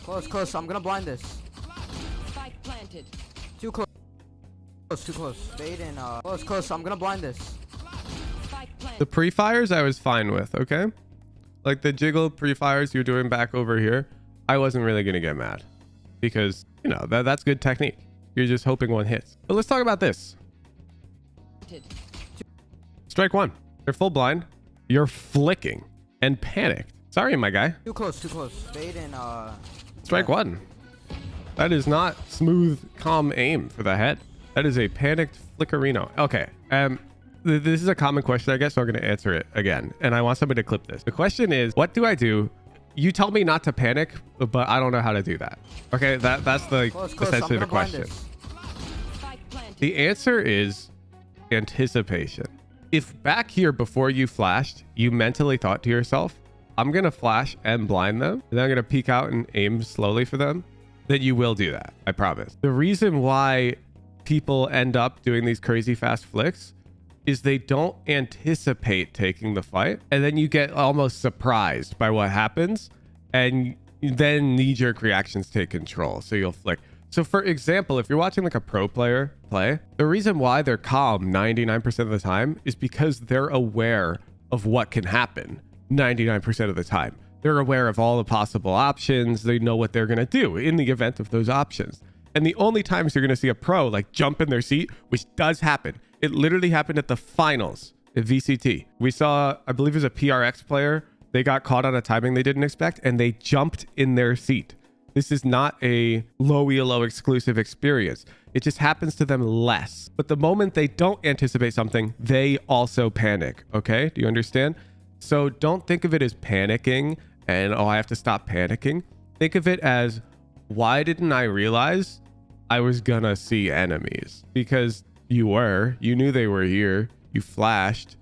Close, close. I'm gonna blind this. Spike planted. Too close. Close, too close. Fade and close, close. I'm gonna blind this. Spike planted. The pre-fires I was fine with, okay? Like the jiggle pre-fires you're doing back over here, I wasn't really gonna get mad because, you know, that's good technique. You're just hoping one hits. But let's talk about this. Strike one. They're full blind. You're flicking and panicked. Sorry, my guy. Too close, too close. Fade and Strike one. That is not smooth, calm aim for the head. That is a panicked flickerino. Okay. This is a common question, I guess, so I'm going to answer it again. And I want somebody to clip this. The question is, what do I do? You tell me not to panic, but I don't know how to do that. Okay, that's the essentially the question. The answer is anticipation. If back here before you flashed, you mentally thought to yourself, I'm going to flash and blind them, and then I'm going to peek out and aim slowly for them, then you will do that. I promise. The reason why people end up doing these crazy fast flicks is they don't anticipate taking the fight, and then you get almost surprised by what happens, and then knee-jerk reactions take control, so you'll flick. So for example, if you're watching like a pro player play, the reason why they're calm 99% of the time is because they're aware of what can happen 99% of the time. They're aware of all the possible options. They know what they're going to do in the event of those options. And the only times you're going to see a pro like jump in their seat, which does happen. It literally happened at the finals at VCT. We saw, I believe it was a PRX player. They got caught on a timing they didn't expect and they jumped in their seat. This is not a low ELO exclusive experience. It just happens to them less. But the moment they don't anticipate something, they also panic. Okay? Do you understand? So don't think of it as panicking and, oh, I have to stop panicking. Think of it as, why didn't I realize I was gonna see enemies? Because you knew they were here. You flashed.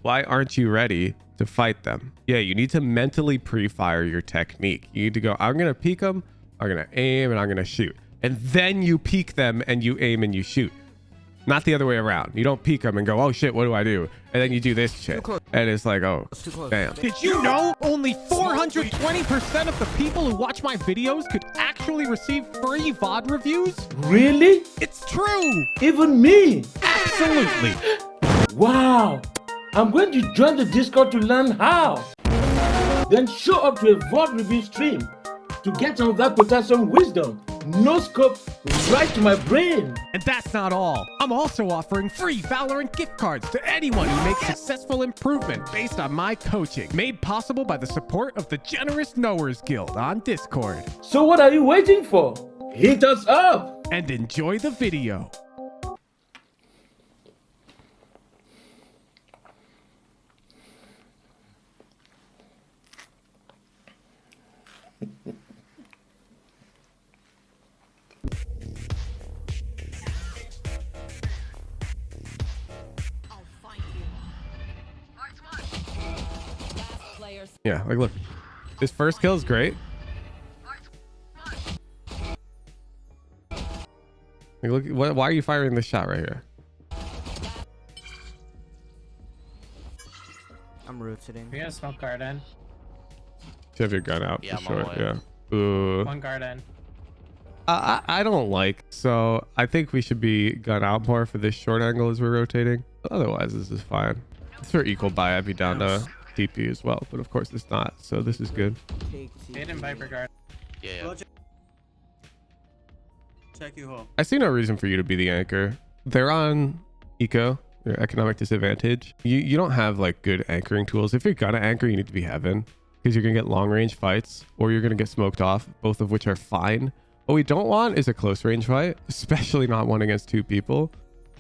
Why aren't you ready to fight them? Yeah, you need to mentally pre-fire your technique. You need to go, I'm going to peek them, I'm going to aim, and I'm going to shoot. And then you peek them and you aim and you shoot. Not the other way around. You don't peek them and go, oh shit, what do I do? And then you do this shit. And it's like, oh, bam. Did you know only 420% of the people who watch my videos could actually receive free VOD reviews? Really? It's true! Even me? Absolutely! Wow! I'm going to join the Discord to learn how. Then show up to a VOD review stream to get some of that potassium wisdom. No scope, right to my brain. And that's not all. I'm also offering free Valorant gift cards to anyone who makes successful improvement based on my coaching, made possible by the support of the Generous Knowers Guild on Discord. So what are you waiting for? Hit us up! And enjoy the video. Yeah, like look, this first kill is great. Like, look, why are you firing this shot right here? I'm rotating. You're gonna smoke garden. You have your gun out. Yeah, for I'm sure. on my way. Yeah. Ooh. One garden. I don't like, so I think we should be gun out more for this short angle as we're rotating. Otherwise, this is fine. If we're equal buy, I'd be down to TP as well, but of course it's not, so this is good. Fade and Viper guard. Yeah. Check you home. I see no reason for you to be the anchor. They're on eco, their economic disadvantage. You don't have like good anchoring tools. If you're gonna anchor, you need to be heaven because you're gonna get long range fights or you're gonna get smoked off, both of which are fine. What we don't want is a close range fight, especially not one against two people.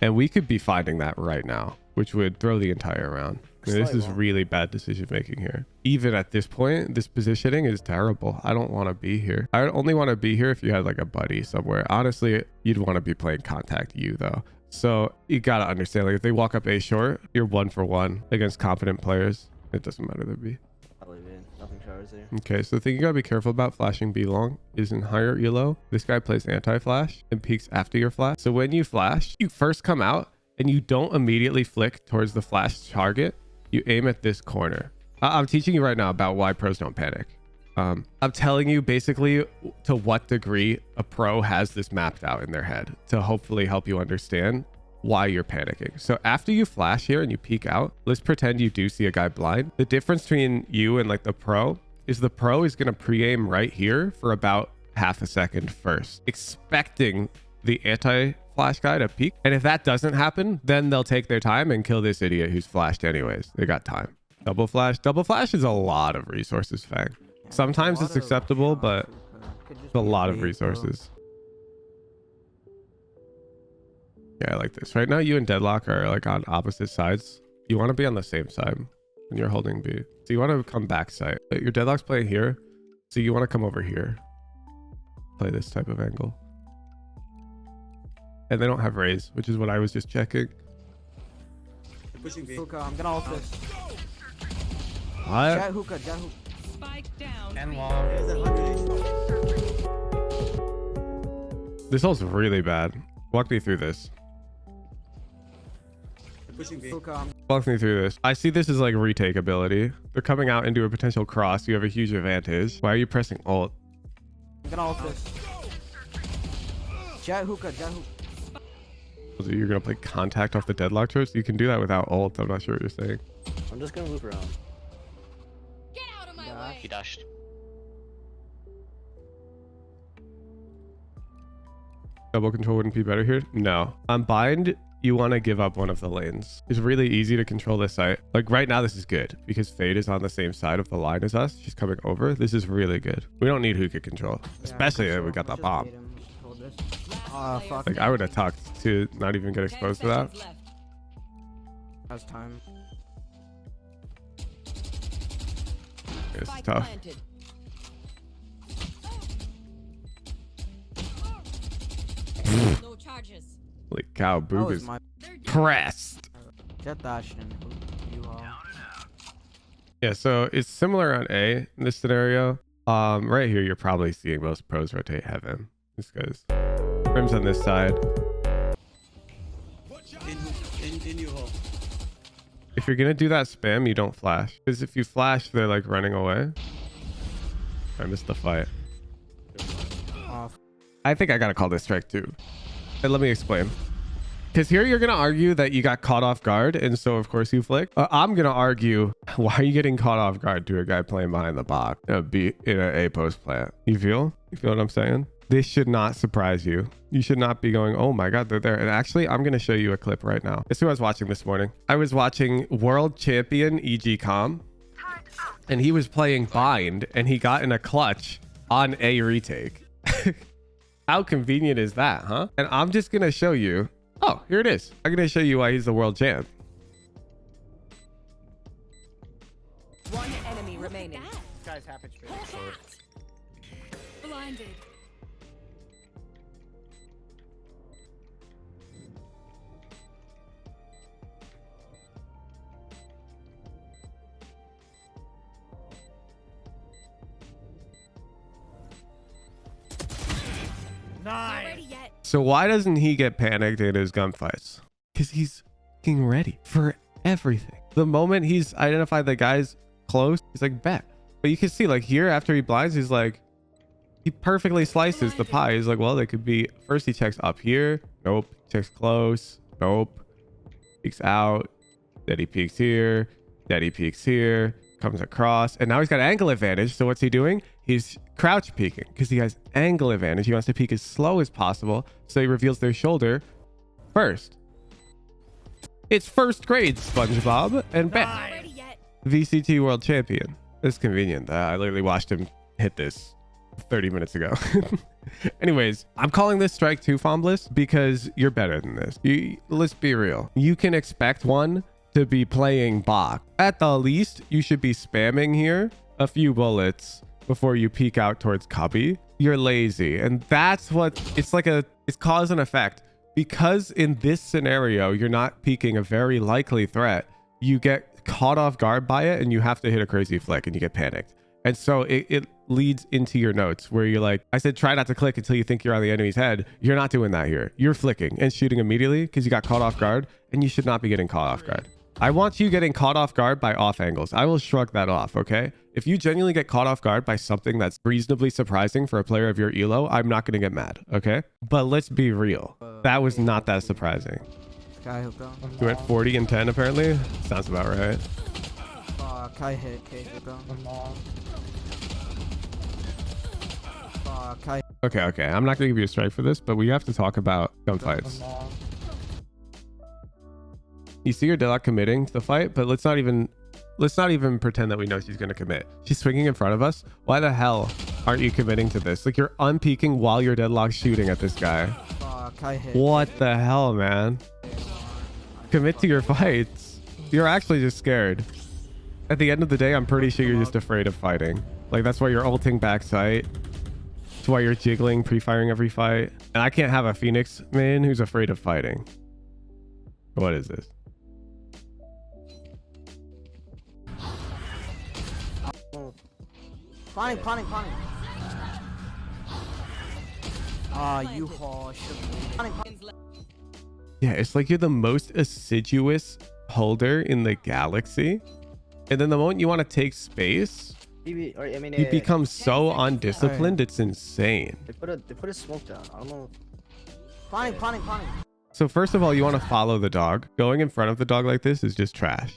And we could be fighting that right now, which would throw the entire round. I mean, this is really bad decision making here. Even at this point, this positioning is terrible. I don't want to be here. I would only want to be here if you had like a buddy somewhere. Honestly, you'd want to be playing contact you though. So you got to understand, like if they walk up A short, you're 1-for-1 against competent players. It doesn't matter to be. Nothing showers there. Okay, so the thing you gotta be careful about flashing B long is in higher elo. This guy plays anti-flash and peeks after your flash. So when you flash, you first come out and you don't immediately flick towards the flash target. You aim at this corner. I'm teaching you right now about why pros don't panic. I'm telling you basically to what degree a pro has this mapped out in their head to hopefully help you understand why you're panicking. So after you flash here and you peek out, let's pretend you do see a guy blind. The difference between you and like the pro is going to pre-aim right here for about half a second first, expecting the anti-flash guy to peek. And if that doesn't happen, then they'll take their time and kill this idiot who's flashed anyways. They got time. Double flash is a lot of resources, Fang. Sometimes it's acceptable, but it's a lot of resources. Yeah, I like this. Right now, you and Deadlock are like on opposite sides. You want to be on the same side when you're holding B. So you want to come back side. Your Deadlock's playing here. So you want to come over here. Play this type of angle. And they don't have raise, which is what I was just checking. Pushing B. Hookah, I'm gonna ult this. What? Jet hookah, jet hookah. Spike down. And B. long. There's a 100 HP. This ult's really bad. Walk me through this. Pushing B. Hookah, I'm Walk me through this. I see this as like retake ability. They're coming out into a potential cross. You have a huge advantage. Why are you pressing ult? gonna ult this. Jet hookah, jet hookah. So you're gonna play contact off the Deadlock choice? You can do that without ult. I'm not sure what you're saying. I'm just gonna loop around. Get out of my Yeah. way. He dashed. Double control wouldn't be better here? No. On bind, you want to give up one of the lanes. It's really easy to control this site. Like right now, this is good because Fade is on the same side of the line as us. She's coming over. This is really good. We don't need hookah control, especially if we got that bomb. Fuck. Like I would have talked to not even get exposed to that. Has time. It's Spike tough. planted. No charges. Like cow That boob was is my pressed. jet dash and you all. Yeah, so it's similar on A in this scenario. Right here, you're probably seeing most pros rotate heaven. This guy's Rim's on this side. In you hole. If you're gonna do that spam, you don't flash. Because if you flash, they're like running away. I missed the fight. Off. I think I gotta call this strike too. And let me explain. Because here you're gonna argue that you got caught off guard, and so of course you flick. I'm gonna argue, why are you getting caught off guard to a guy playing behind the box? B in an A post plant. You feel what I'm saying? This should not surprise you. You should not be going, oh my God, they're there. And actually, I'm gonna show you a clip right now. Guess who I was watching this morning? I was watching world champion EG Com, and he was playing bind, and he got in a clutch on a retake. How convenient is that, huh? And I'm just gonna show you. Oh, here it is. I'm gonna show you why he's the world champ. One enemy remaining. This guy's half HP. Blinded. Nice. Ready yet? So why doesn't he get panicked in his gunfights? Because he's fucking ready for everything. The moment he's identified the guy's close, he's like, bet. But you can see like here after he blinds, he's like, he perfectly slices the pie. He's like, well, they could be, first he checks up here. Nope. Checks close. Nope. Peeks out. Then he peeks here. Then he peeks here. Comes across. And now he's got angle advantage. So what's he doing? He's crouch peeking because he has angle advantage. He wants to peek as slow as possible. So he reveals their shoulder first. It's first grade, SpongeBob. And bam. Ready yet? VCT world champion. It's convenient. I literally watched him hit this 30 minutes ago. Anyways, I'm calling this strike 2 Fombless because you're better than this. Let's be real. You can expect one to be playing Bach. At the least, you should be spamming here a few bullets before you peek out towards Cubby. You're lazy. And that's what it's like it's cause and effect. Because in this scenario, you're not peeking a very likely threat. You get caught off guard by it and you have to hit a crazy flick and you get panicked. And so it leads into your notes where you're like, I said, try not to click until you think you're on the enemy's head. You're not doing that here. You're flicking and shooting immediately because you got caught off guard, and you should not be getting caught off guard. I want you getting caught off guard by off angles. I will shrug that off, okay? If you genuinely get caught off guard by something that's reasonably surprising for a player of your elo, I'm not going to get mad, okay? But let's be real. That was not that surprising. Kai hooked on. You went 40 and 10 apparently? Sounds about right. Kai hit. Kai hooked on. Kai. Okay. I'm not going to give you a strike for this, but we have to talk about gunfights. You see your Deadlock committing to the fight, but let's not even pretend that we know she's going to commit. She's swinging in front of us. Why the hell aren't you committing to this? Like, you're unpeaking while you're Deadlock shooting at this guy. Kai hit. What the hell, man? Commit to your fights. You're actually just scared. At the end of the day, I'm pretty sure you're just afraid of fighting. Like, that's why you're ulting backside. That's why you're jiggling, pre-firing every fight. And I can't have a Phoenix main who's afraid of fighting. What is this? Planning. You harsh. Yeah, it's like you're the most assiduous holder in the galaxy. And then the moment you want to take space, you become so undisciplined, it's insane. They put a smoke down. I don't know. Planning. So first of all, you want to follow the dog. Going in front of the dog like this is just trash.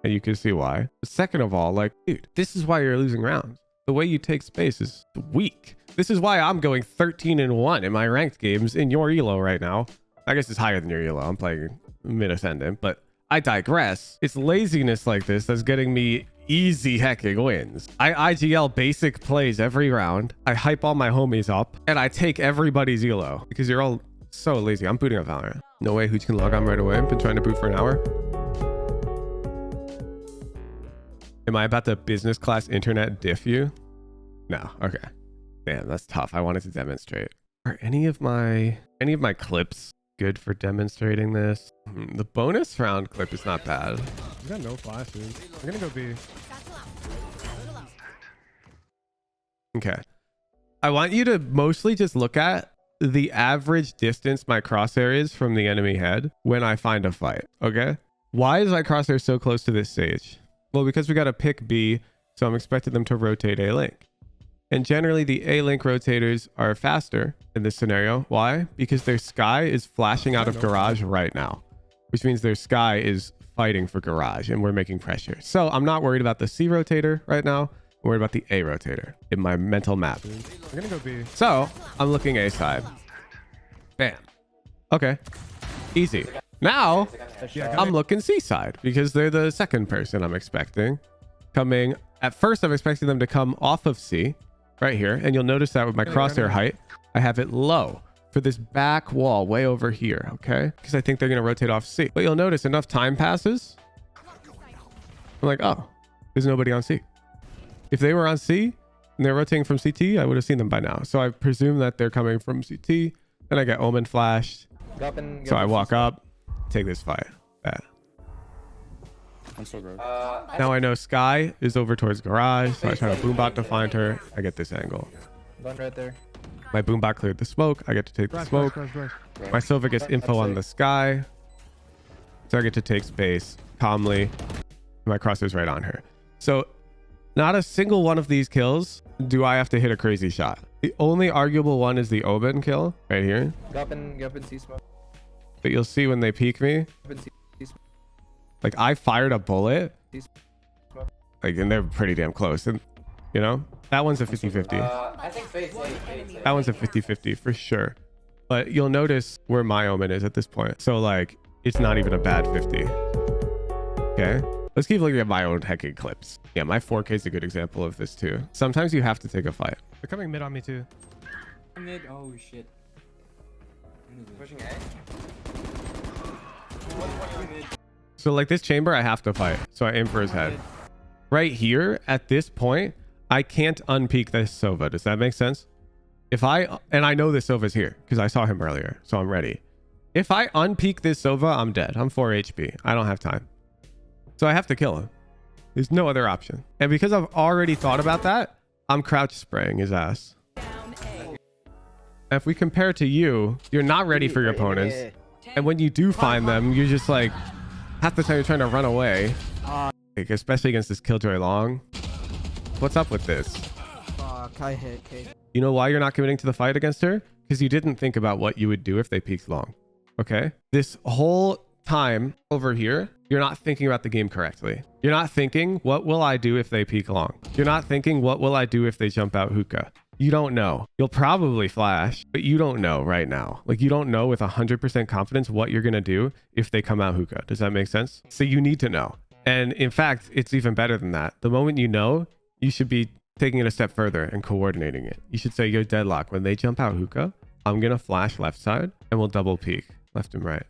And you can see why. Second of all, like, dude, this is why you're losing rounds. The way you take space is weak. This is why I'm going 13-1 in my ranked games in your elo right now. I guess it's higher than your elo. I'm playing mid-ascendant, but I digress. It's laziness like this that's getting me easy hecking wins. I IGL basic plays every round. I hype all my homies up, and I take everybody's elo because you're all so lazy. I'm booting up Valorant. No way Hooch can log on right away. I've been trying to boot for an hour. Am I about to business class internet diff you? No. Okay. Damn, that's tough. I wanted to demonstrate. Are any of my clips good for demonstrating this? The bonus round clip is not bad. You got no flashes. I'm gonna go B. Okay. I want you to mostly just look at the average distance my crosshair is from the enemy head when I find a fight. Okay. Why is my crosshair so close to this stage? Well, because we got to pick B, so I'm expecting them to rotate A-Link. And generally, the A-Link rotators are faster in this scenario. Why? Because their Sky is flashing out of Garage right now, which means their Sky is fighting for Garage, and we're making pressure. So I'm not worried about the C rotator right now. I'm worried about the A rotator in my mental map. I'm gonna go B. So I'm looking A side. Bam. Okay. Easy. Now, I'm looking C side because they're the second person I'm expecting coming. At first, I'm expecting them to come off of C right here. And you'll notice that with my crosshair height, I have it low for this back wall way over here. Okay. Because I think they're going to rotate off C. But you'll notice enough time passes. I'm like, oh, there's nobody on C. If they were on C and they're rotating from CT, I would have seen them by now. So I presume that they're coming from CT. Then I get Omen flashed. So I walk up. Take this fight. I'm so good. Now I know Sky is over towards Garage, so I try to boombot to find her. I get this angle. Gun right there. My boombot cleared the smoke. I get to take the smoke. My Silva gets info on the Sky, so I get to take space calmly. My crosshair's right on her. So not a single one of these kills do I have to hit a crazy shot. The only arguable one is the Oben kill right here. Gap in C smoke. But you'll see when they peek me, like I fired a bullet, like, and they're pretty damn close. And you know, that one's a 50-50. I think that one's a 50-50 for sure. But you'll notice where my Omen is at this point. So like, it's not even a bad 50. Okay. Let's keep looking at my own hecking clips. Yeah, my 4K is a good example of this too. Sometimes you have to take a fight. They're coming mid on me too. mid. Oh shit. Pushing A. So like this chamber, I have to fight. So I aim for his head. Right here, at this point, I can't unpeak this Sova. Does that make sense? And I know this Sova's here because I saw him earlier. So I'm ready. If I unpeak this Sova, I'm dead. I'm 4 HP. I don't have time. So I have to kill him. There's no other option. And because I've already thought about that, I'm crouch spraying his ass. If we compare to you, you're not ready for your opponents. And when you do find them, you're just like, half the time you're trying to run away. Like, especially against this Killjoy Long. What's up with this? Fuck, I hit Kate. You know why you're not committing to the fight against her? Because you didn't think about what you would do if they peeked long. Okay? This whole time over here, you're not thinking about the game correctly. You're not thinking, what will I do if they peek long? You're not thinking, what will I do if they jump out hookah? You don't know. You'll probably flash, but you don't know right now. Like, you don't know with 100% confidence what you're going to do if they come out hookah. Does that make sense? So you need to know. And in fact, it's even better than that. The moment you know, you should be taking it a step further and coordinating it. You should say, yo, Deadlock, when they jump out hookah, I'm going to flash left side and we'll double peek left and right.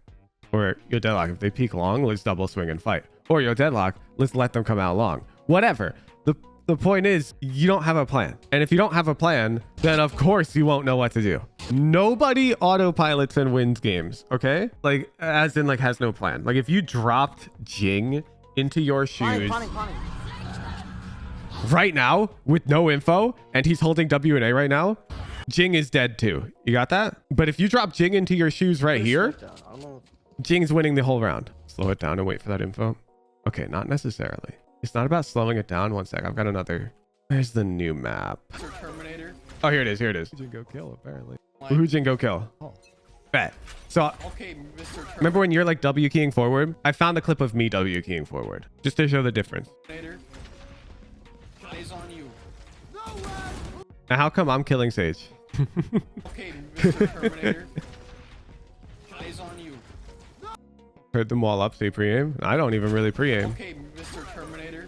Or, yo, Deadlock, if they peek long, let's double swing and fight. Or, yo, Deadlock, let's let them come out long. Whatever. The point is, you don't have a plan. And if you don't have a plan, then of course you won't know what to do. Nobody autopilots and wins games, okay? Like, as in, like, has no plan. Like, if you dropped Jing into your shoes right now with no info, and he's holding W and A right now, Jing is dead too. You got that? But if you drop Jing into your shoes right here, Jing's winning the whole round. Slow it down and wait for that info. Okay, not necessarily. It's not about slowing it down. One sec. I've got another. Where's the new map? Terminator. Oh, here it is. Here it is. Jingo kill, apparently. Who Jingo kill? Oh. Bet. So, Okay, Mr. remember when you're like W keying forward? I found a clip of me W keying forward just to show the difference. Terminator. Eyes on you. Now, how come I'm killing Sage? Okay, Mr. Terminator. Eyes on you. Heard them all up, say pre-aim. I don't even really pre-aim. Okay, Mr. Terminator.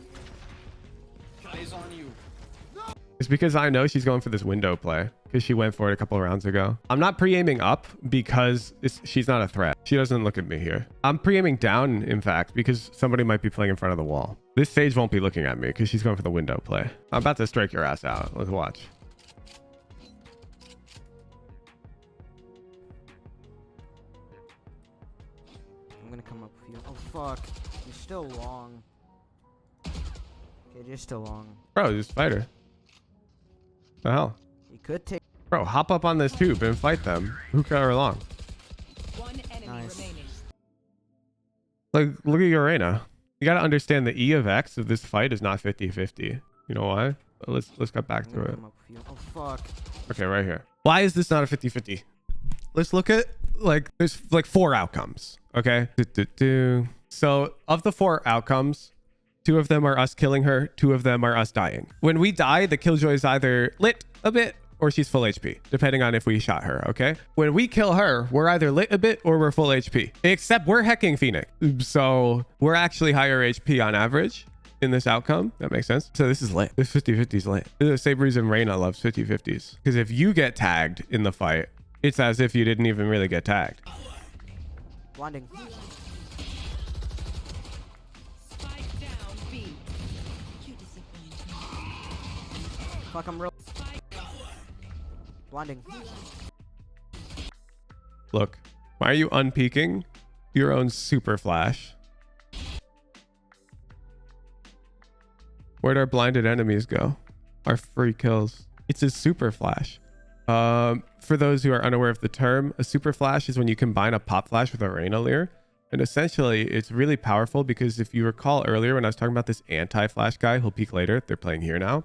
Eyes on you. It's because I know she's going for this window play because she went for it a couple of rounds ago. I'm not pre-aiming up because she's not a threat. She doesn't look at me here. I'm pre-aiming down, in fact, because somebody might be playing in front of the wall. This Sage won't be looking at me because she's going for the window play. I'm about to strike your ass out. Let's watch. I'm gonna come up with you. Oh fuck. You're still long. Okay, you're still long. Bro, just fight her. The hell? You could take. Bro, hop up on this tube and fight them. Hookah or long. One enemy Nice. remaining. Like, look at your arena. You gotta understand the E of X of this fight is not 50-50. You know why? Let's get back I'm to gonna it. come up with you. Oh fuck. Okay, right here. Why is this not a 50-50? Let's look at, like, there's like 4 outcomes. Okay. So of the 4 outcomes, 2 of them are us killing her, 2 of them are us dying. When we die, the Killjoy is either lit a bit or she's full HP, depending on if we shot her, okay? When we kill her, we're either lit a bit or we're full HP, except we're hecking Phoenix. So we're actually higher HP on average in this outcome. That makes sense. So this is lit. This 50-50 is lit. This is the same reason Reyna loves 50-50s. Because if you get tagged in the fight, it's as if you didn't even really get tagged. Blinding. Spike down B. Fuck, I'm real. Blinding. Look, why are you unpeaking your own super flash? Where'd our blinded enemies go? Our free kills. It's a super flash. For those who are unaware of the term, a super flash is when you combine a pop flash with a Reyna leer. And essentially, it's really powerful because if you recall earlier when I was talking about this anti-flash guy who'll peek later, they're playing here now.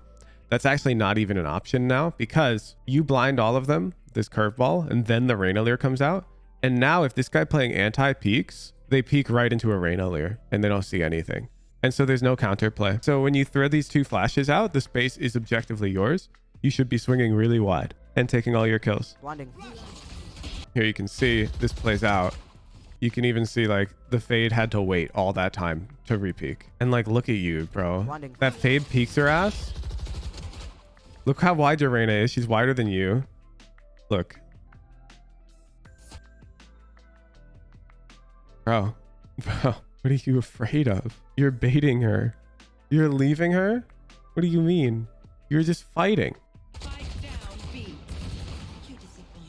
That's actually not even an option now because you blind all of them, this curveball, and then the Reyna leer comes out. And now if this guy playing anti peeks, they peek right into a Reyna leer and they don't see anything. And so there's no counterplay. So when you throw these 2 flashes out, the space is objectively yours. You should be swinging really wide and taking all your kills. Blinding. Here you can see this plays out. You can even see like the fade had to wait all that time to re-peek. And like, look at you, bro. Blinding. That fade peeks her ass. Look how wide your Reyna is. She's wider than you. Look. Bro, what are you afraid of? You're baiting her. You're leaving her? What do you mean? You're just fighting. Spike down B.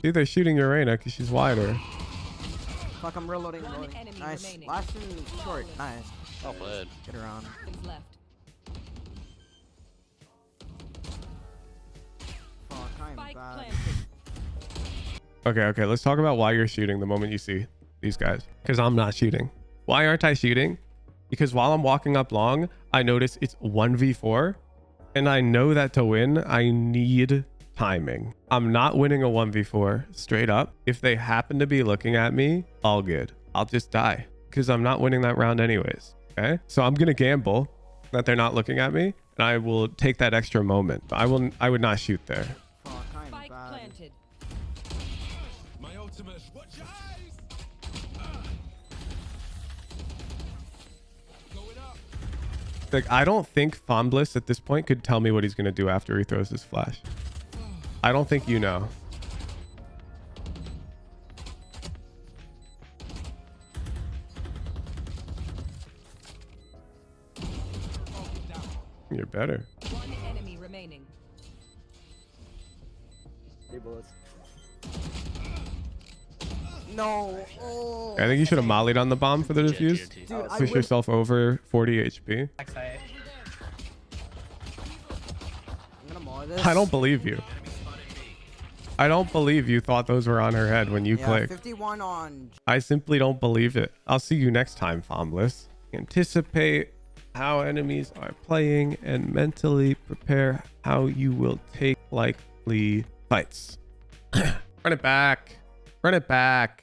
See, they're shooting your Reyna because she's wider. Fuck, I'm reloading. One Reloading. enemy Nice. remaining. Last and short. Nice. Oh, bud. Get around. Seconds left. Fuck, I'm Spike bad. planted. Okay, let's talk about why you're shooting the moment you see these guys. Because I'm not shooting. Why aren't I shooting? Because while I'm walking up long, I notice it's 1v4. And I know that to win, I need timing. I'm not winning a 1v4 straight up. If they happen to be looking at me, all good. I'll just die because I'm not winning that round anyways. Okay. So I'm going to gamble that they're not looking at me and I will take that extra moment. I would not shoot there. Oh, kind of Spike bad. planted. My ultimate. Watch your eyes. Going up. Like, I don't think Fombliss at this point could tell me what he's going to do after he throws his flash. I don't think you know. You're better. One enemy remaining. 3 bullets. No. Oh. I think you should have mollied on the bomb for the defuse. Dude, I Push wish- yourself over 40 HP. Backside. I'm gonna maul this. I don't believe you. I don't believe you thought those were on her head when you Yeah, clicked. 51 on. I simply don't believe it. I'll see you next time, Fombliss. Anticipate how enemies are playing and mentally prepare how you will take likely fights. Run it back. Run it back.